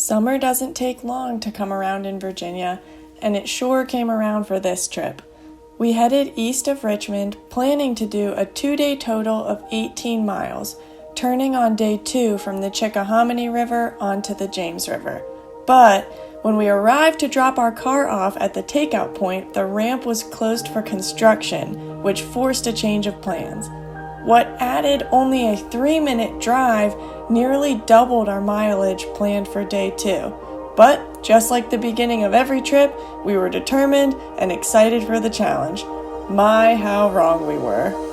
Summer doesn't take long to come around in Virginia, and it sure came around for this trip. We headed east of Richmond, planning to do a 2-day total of 18 miles, turning on day 2 from the Chickahominy River onto the James River. But when we arrived to drop our car off at the takeout point, the ramp was closed for construction, which forced a change of plans. What added only a 3-minute drive nearly doubled our mileage planned for day 2. But just like the beginning of every trip, we were determined and excited for the challenge. My, how wrong we were.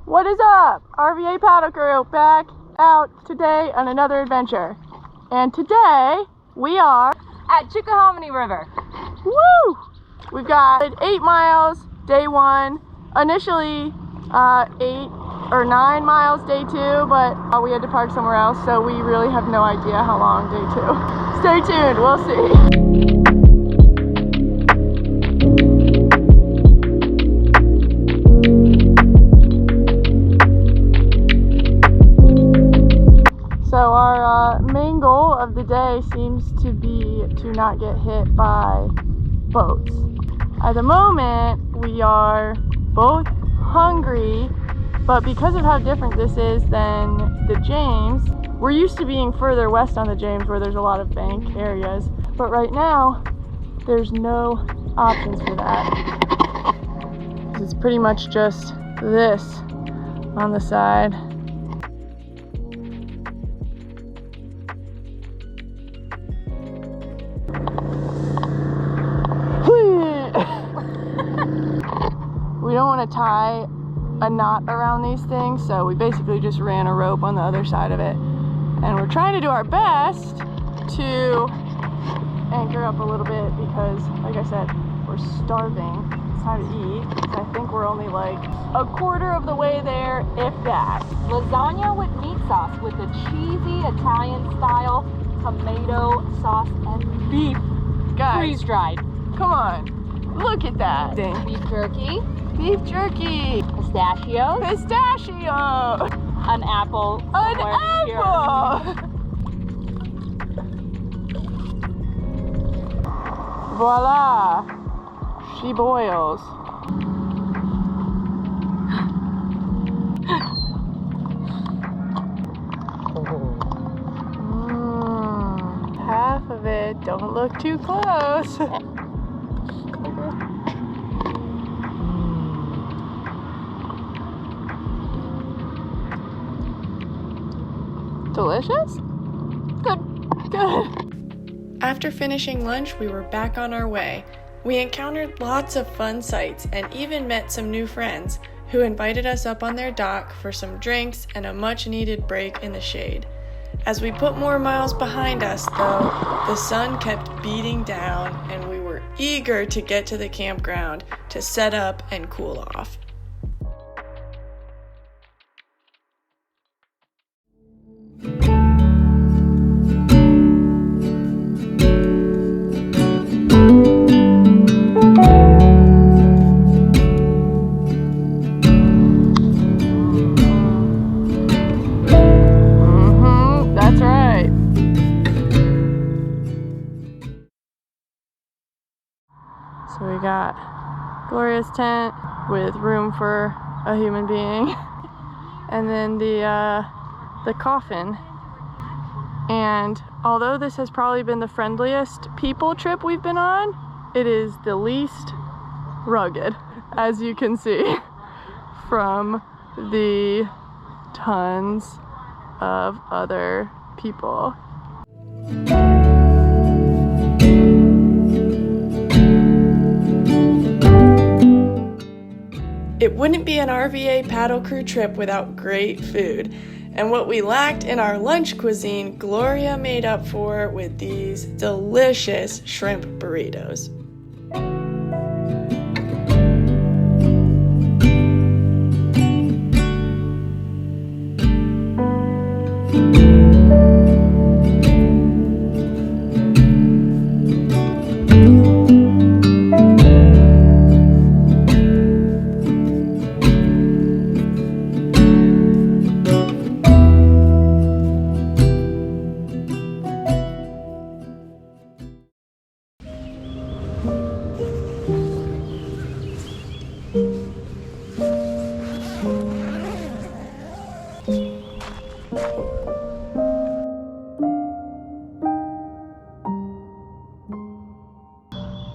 What is up? RVA Paddle Crew back out today on another adventure. And today we are at Chickahominy River. Woo! We've got 8 miles, day 1. Initially 8 or 9 miles, day 2, but we had to park somewhere else, so we really have no idea how long day 2. Stay tuned, we'll see. So our main goal of the day seems to be to not get hit by boats. At the moment, we are both hungry, but because of how different this is than the James, we're used to being further west on the James where there's a lot of bank areas. But right now, there's no options for that. It's pretty much just this on the side. We don't want to tie a knot around these things, so we basically just ran a rope on the other side of it. And we're trying to do our best to anchor up a little bit because, like I said, we're starving. It's time to eat. So I think we're only like a quarter of the way there, if that. Lasagna with meat sauce with a cheesy Italian style tomato sauce and beef. Guys, freeze dried. Come on, look at that. Beef jerky. Beef jerky. Pistachios. Pistachio. An apple. An apple. Voila. She boils. Half of it. Don't look too close. Delicious? Good. After finishing lunch, we were back on our way. We encountered lots of fun sights and even met some new friends who invited us up on their dock for some drinks and a much-needed break in the shade. As we put more miles behind us, though, the sun kept beating down and we were eager to get to the campground to set up and cool off. So we got Gloria's tent with room for a human being, and then the coffin. And although this has probably been the friendliest people trip we've been on, it is the least rugged, as you can see from the tons of other people. It wouldn't be an RVA paddle crew trip without great food, and what we lacked in our lunch cuisine, Gloria made up for with these delicious shrimp burritos.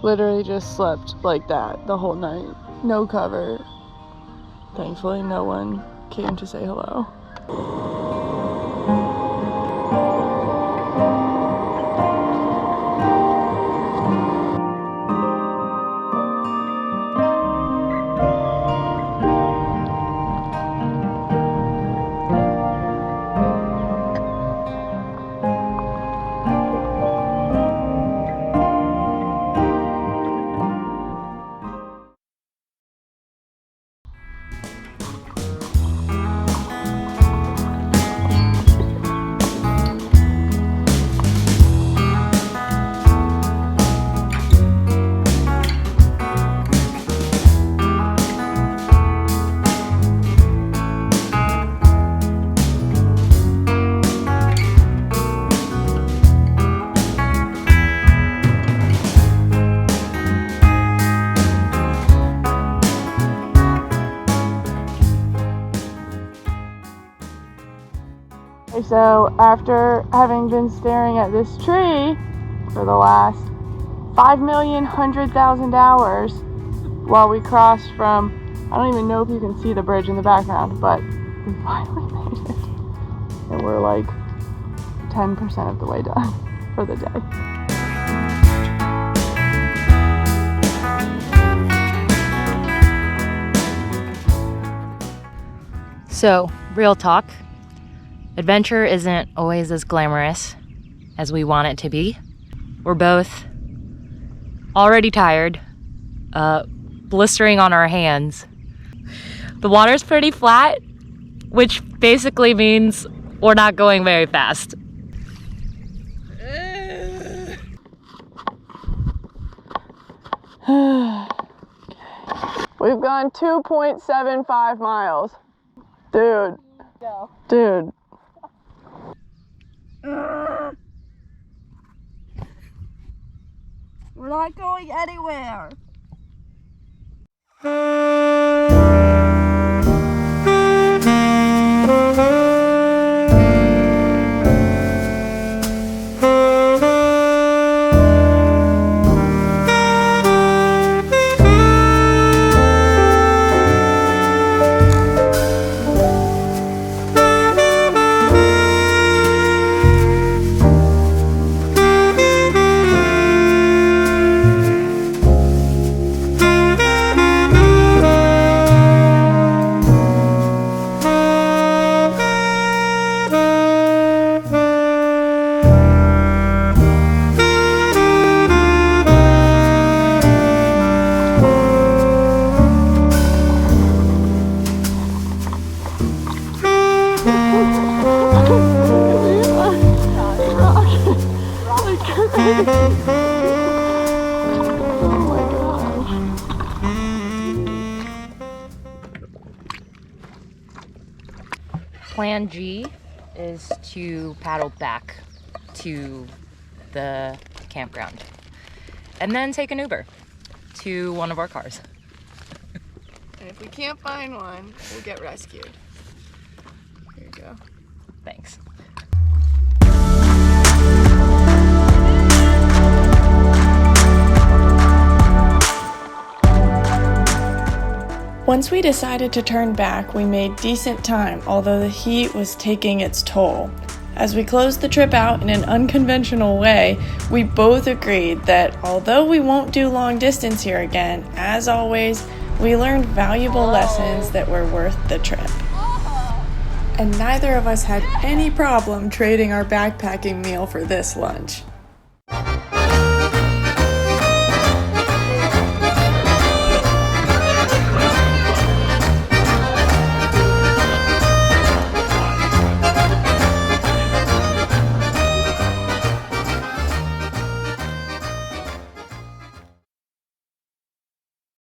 Literally just slept like that the whole night. No cover. Thankfully, no one came to say hello. So after having been staring at this tree for the last 5,100,000 hours while we crossed from, I don't even know if you can see the bridge in the background, but we finally made it. And we're like 10% of the way done for the day. So, real talk. Adventure isn't always as glamorous as we want it to be. We're both already tired, blistering on our hands. The water's pretty flat, which basically means we're not going very fast. We've gone 2.75 miles. Dude. Go. Dude. We're not going anywhere. Plan G is to paddle back to the campground and then take an Uber to one of our cars. And if we can't find one, we'll get rescued. Here you go. Thanks. Once we decided to turn back, we made decent time, although the heat was taking its toll. As we closed the trip out in an unconventional way, we both agreed that although we won't do long distance here again, as always, we learned valuable lessons that were worth the trip. And neither of us had any problem trading our backpacking meal for this lunch.